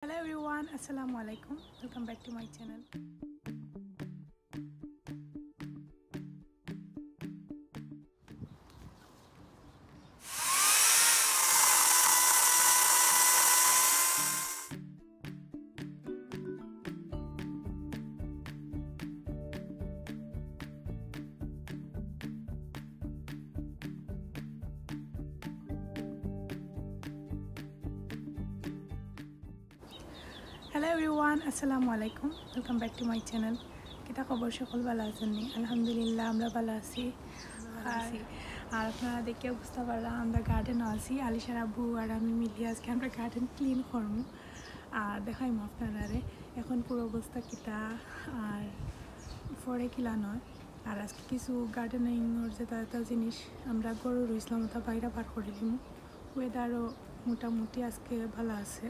Hello everyone, Assalamu alaikum. Welcome back to my channel. Hello everyone, Assalamu alaikum. Welcome back to my channel. Kita খবর সকল ভালো আছেন নি? আলহামদুলিল্লাহ আমরা ভালো আছি। আর আপনারা দেখে বুঝতে পারলাম আমরা গার্ডেনে আছি। আলিশার আব্বু আর আমি মিলিয়ে আজকে আমরা গার্ডেন ক্লিন করবো আর দেখাইমু আপনারা এখন পুরো অবস্থা কিতা আর পরে কিলা নয়। আর আজকে কিছু গার্ডেনিংয়ের যেটা জিনিস আমরা গরু রইছিলাম ওটা বাইরে বার করে দিমু। ওয়েদারও মোটামুটি আজকে ভালো আছে,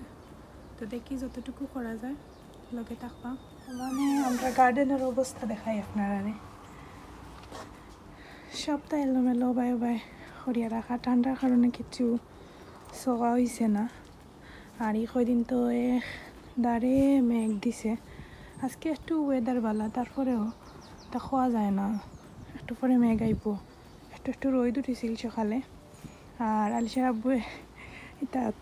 তো দেখি যতটুকু করা যায় লগে থাকবা। মানে আমরা গার্ডেনের অবস্থা দেখাই আপনারা সবটা এলোমেলো বাই বাই সরিয়া রাখা, ঠান্ডার কারণে কিছু চকা হয়েছে না। আর এই কয়দিন তো দাঁড়ে মেঘ দিছে, আজকে একটু ওয়েদার ভালো, তারপরেও তা খাওয়া যায় না, একটু পরে মেঘ আইব। একটু রোদ উঠেছিল সকালে। আর আলিশার আব্বু ইতাত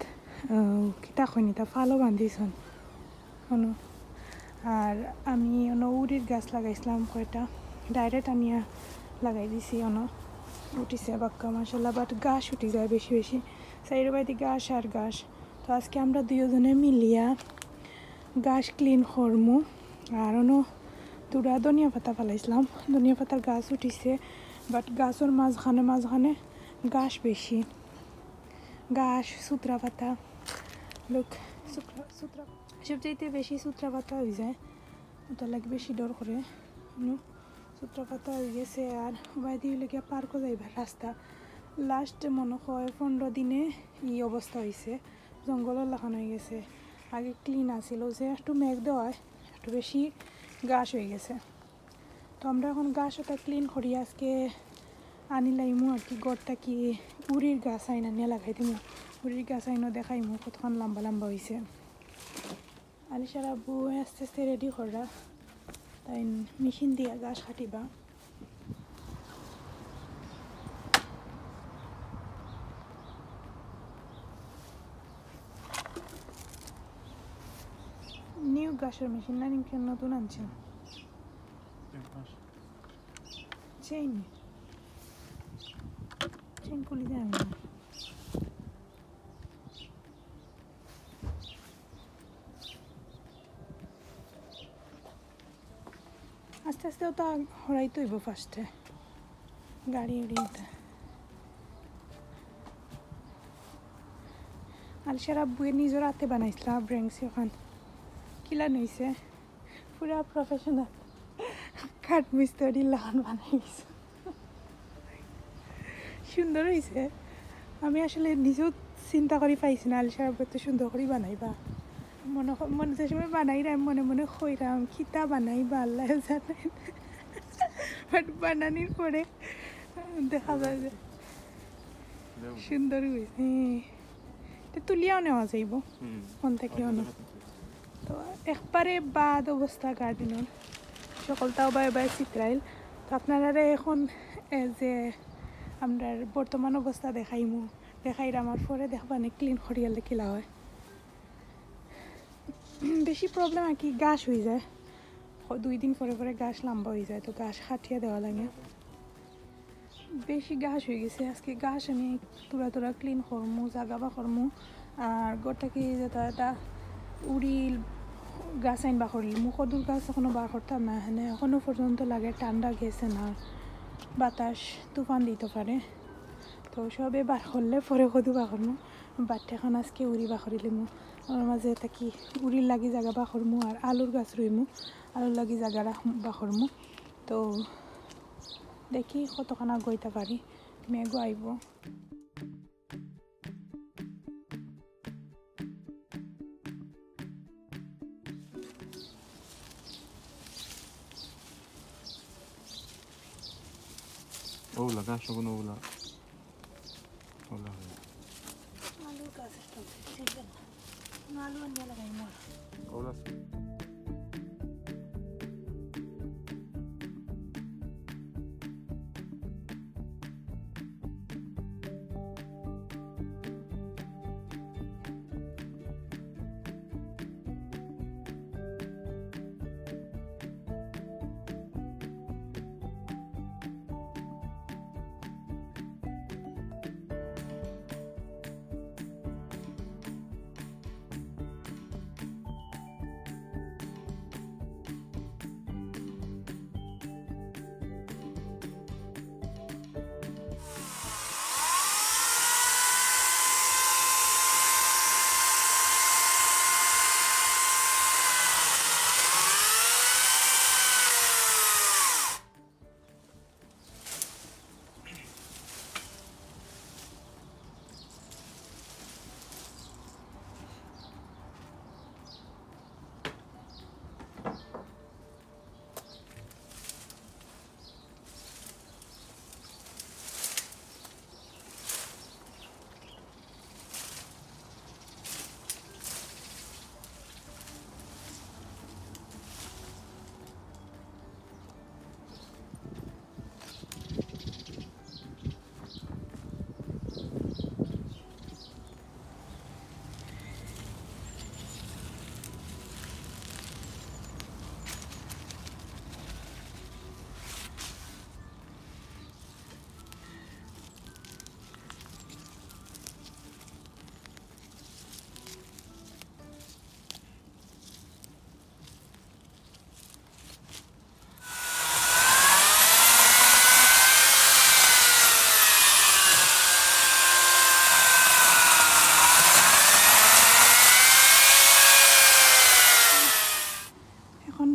কিতা খনি তা ফালও বান্ধিছন অনু। আর আমি উড়ির গাছ লাগাইছিলাম কয়টা, ডাইরেক্ট আনিয়া লাগাই দিছি উঠিছে বাক্কা মাশাল্লাহ। বাট গাছ উঠি যায় বেশি বেশি, সাইডের বাড়িতে গাছ আর গাছ। তো আজকে আমরা দুজনে মিলিয়া গাছ ক্লিন করমু। আর দুটা ধনিয়া পাতা ফেলাইছিলাম, ধনিয়া পাতার গাছ উঠিছে, বাট গাছের মাঝখানে গাছ বেশি, গাছ সুতরা পাতা লোক সুতরা সবচাইতে বেশি সুতরা পাতা হয়ে যায়, ওটা লাগে বেশি ডর করে সুতরা পাতা হয়ে গেছে। আর বাইরে লেগে পার্কও যাইবার রাস্তা লাস্ট মনে হয় 15 দিনে এই অবস্থা হয়েছে, জঙ্গলও লাগানো হয়ে গেছে। আগে ক্লিন আসিল যে একটু মেঘ দেওয়ায় একটু বেশি গাছ হয়ে গেছে। তো আমরা এখন গাছ ওটা ক্লিন করি আজকে আনিলাইমু আর কি। গড়টা কি উড়ির গাছ আইনা নিয়ে লাগাই দিমু, উড়ির গাছ আইনও দেখাইমু কতক্ষণ লম্বা লম্বা হয়েছে। আলিশার আব্বু আস্তে আস্তে রেডি করা, তাই মেশিন দিয়া গাছ কাটিবা। নিউ গাছের মেশিন না নিমকে নতুন আনছেন? চেইন খুলি যায় না। আস্তে আস্তে তো হরাইতে হইব ফার্স্টে গাড়ি উড়িয়ে। আলিশার আব্বুয়ে নিজের হাতে বানাইছিল ব্রেংসি, ওখান কিলা নইছে পুরা প্রফেশনাল কাঠ মিস্ত্রি লাগান বানাই গেছে, সুন্দর হয়েছে। আমি আসলে নিজেও চিন্তা করি পাইছি না আলিশার আব্বু এত সুন্দর করে বানাইবা। মনে যে সময় বানাই আমি মনে মনে খইরাম খিতা বানাইবা আল্লাহ জানে, বাট বানানির পরে দেখা যায় যে সুন্দর হয়েছে। তুলিয়াও নেওয়া যাইব কোন থেকে তো একবারে বাদ অবস্থা গার্ডেনের সকলটাও বাই চিত্রাইল। তো আপনারা এখন যে আমরা বর্তমান অবস্থা দেখাই আমার পরে দেখবানে ক্লিন করিয়ালে কিলা হয়। বেশি প্রবলেম আর কি গাছ হয়ে যায়, 2 দিন পরে গাছ লম্বা হয়ে যায়, তো গাছ কাটিয়ে দেওয়া লাগে। বেশি গাছ হয়ে গেছে, আজকে গাছ আমি তোরা ক্লিন করমু, জাগা বা করমু। আর গোটাকে যেটা উড়িল গাছ আইন বা করিল কদুর গাছ এখনো বার করতাম না, এখানে এখনো পর্যন্ত লাগে ঠান্ডা গেছে না, বাতাস তুফান দিতে পারে। তো সবে বার করলে পরে কদু বা করমু, বাট এখন আজকে উড়ি বা করিলিমু। ওর মাঝে থাকি উড়ির লাগি জায়গা বা করমু আর আলুর গাছ রইমু, আলুর লাগি জায়গা বা করমু। তো দেখি কতখানা গইতে পারি, মেঘও আইব। ওগুলা গাছ কোনো ওগুলা আলুর গাছ आलू अन्य लगाई मोर ओला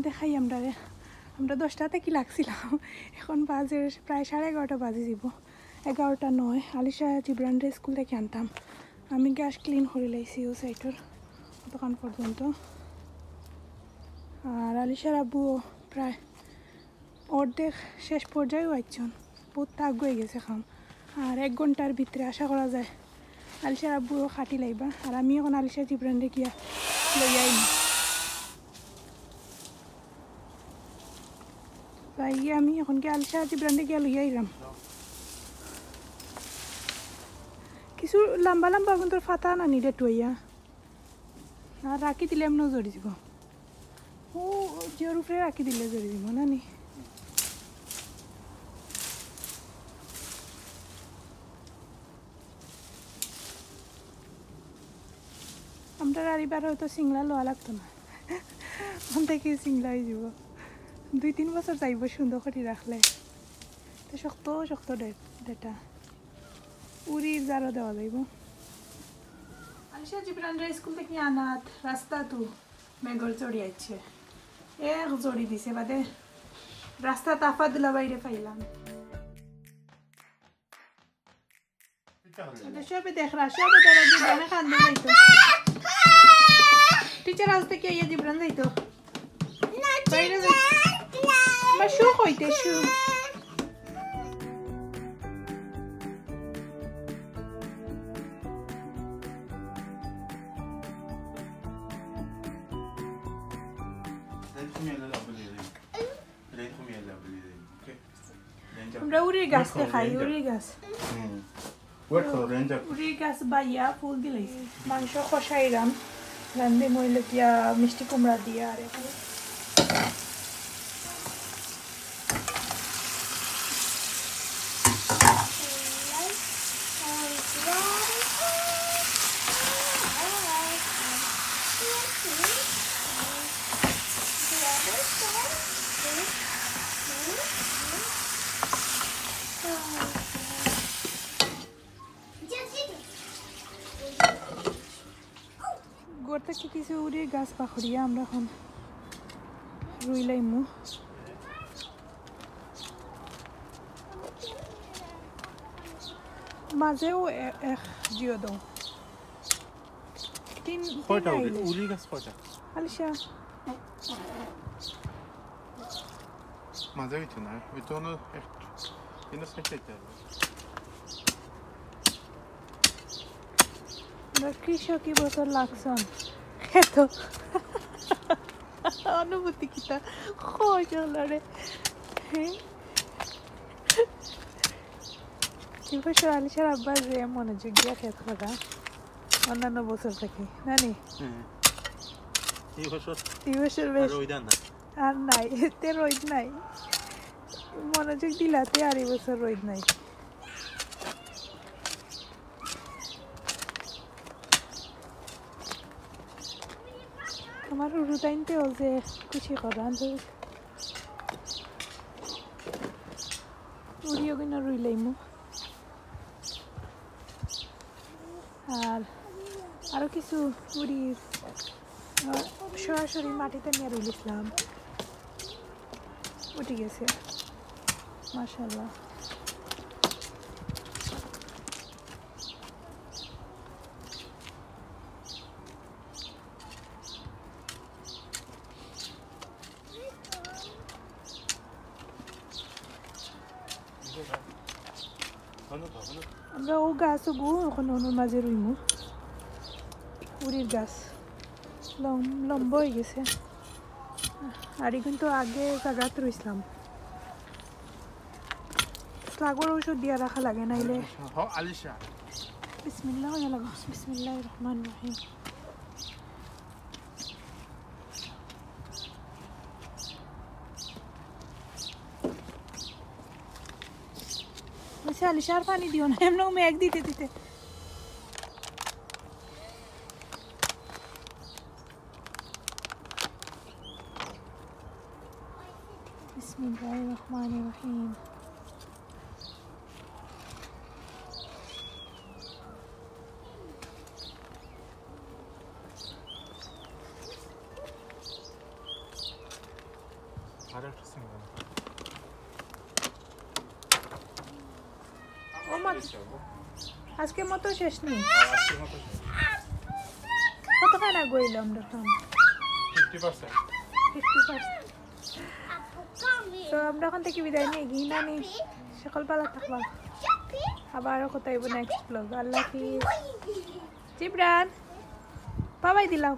দেখাই আমরা 10টাতে কি লাগছিলাম এখন বাজে প্রায় 11:30 বাজে যাব 11টা নয় আলিশা জিব্রানরে স্কুল থেকে আনতাম আমি গ্যাস ক্লিন করে লাইছি ও সাইডর দোকান পর্যন্ত আর আলিশার আব্বু প্রায় অর্ধেক শেষ পর্যায়েও আইছেন বহুত তাগ হয়ে গেছে খাম আর 1 ঘন্টার ভিতরে আশা করা যায় আলিশার আব্বুও খাটি লাইবা আর আমি এখন আলিশা জিব্রানরে গিয়া লই আইনি তাই আমি এখন কি আলিশা জিব্রানরে গিয়া লই আইলাম কিছু লম্বা লম্বা কিন্তু ফাতা না নিলে টইয়া আর রাখি দিলে এমনও জড়ি দিব ও জিওর উপরে রাখি দিলে জড়ি দিব না নি আমরা আরিবার হয়তো সিংলা লোয়া লাগতো না ওখান থেকে সিংলা হয়ে যাব 2-3 বছর যাইব সুন্দর করে রাখলে তো শক্ত শক্ত ডেটা উড়ির জারও দেওয়া যাইব আলিশা জিব্রানরে স্কুল থেকে আনাত রাস্তা তো মেঘর চড়ি আইছে এক জড়ি দিছে বাদে রাস্তা তাফা দিলা বাইরে পাইলাম সবে দেখ সবে তারা জিব্রানে কান্দে যাইতো টিচার আজ থেকে ইয়ে জিব্রান যাইতো বাইরে আমার শোক হইতে শোক আমরা উড়ির গাছ দেখাই উড়ির গাছ উড়ির গাছ বাইয়া ফুল দিলাইছি মাংস কষাইরাম রান্ধে মইলে কিয়া মিষ্টি কুমড়া দিয়া আর গোটা কিছু উড়ির গাছ পাখড়িয়া আমরা এখন রুইলাইমু মাঝেও এক জিও দাও তিন উড়ি গাছ কয়টা আলিশা মাঝে হইতো না হইতো না একটা সাইড কৃষক কি বছর লাগছন এত অনুভূতি কিটা খোঁজলারে হ্যাঁ এই বছর আলিশার আব্বা যে মনোযোগ দিয়া খেত করা অন্যান্য বছর থেকে জানি এই বছর বেশ রোদ না আর নাই এতে রোদ নাই মনোযোগ দিলাতে আর এই বছর রোদ নাই আমার রুটাইনতেও যে খুশি করা উড়িও কিনা রুইলাইমু আর আরো কিছু উড়ির সরাসরি মাটিতে নিয়ে রুইলিছিলাম উঠে গেছে মাশাআল্লাহ আমরা ও গাছ গো ওখানে ওর মাঝে রুইমু উড়ির গাছ লম্বা হয়ে গেছে আর কিন্তু আগে জায়গাতে রইছিলাম স্লাগর ওষুধ দিয়া রাখা লাগে নাইলে আলিশা বিসমিল্লাহ বিসমিল্লাহির রহমানির রহিম আচ্ছা আলিশার পানি দিও না এমন মেঘ দিতে দিতে বিসমিল্লাহির রহমানির রহিম আরেকটা সিঙ্গেল আজকের মতো শেষ নেই আজকের মতো কতখানা গইল আমরা 50% তো আমরা এখন থেকে বিদায় নিয়ে ঘিনা নি সকল পালা থাকবা আবার কোথায় নেক্সট ব্লগ আল্লাহ হাফিজ জিবরান বাবাই দিলাও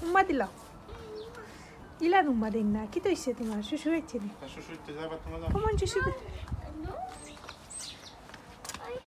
উম্মা দিলাও ইলান উম্মা দিন না কি তো ইচ্ছে তোমার শ্বশুর হয়েছে নি শ্বশুর যাবা তোমার কমন শ্বশুর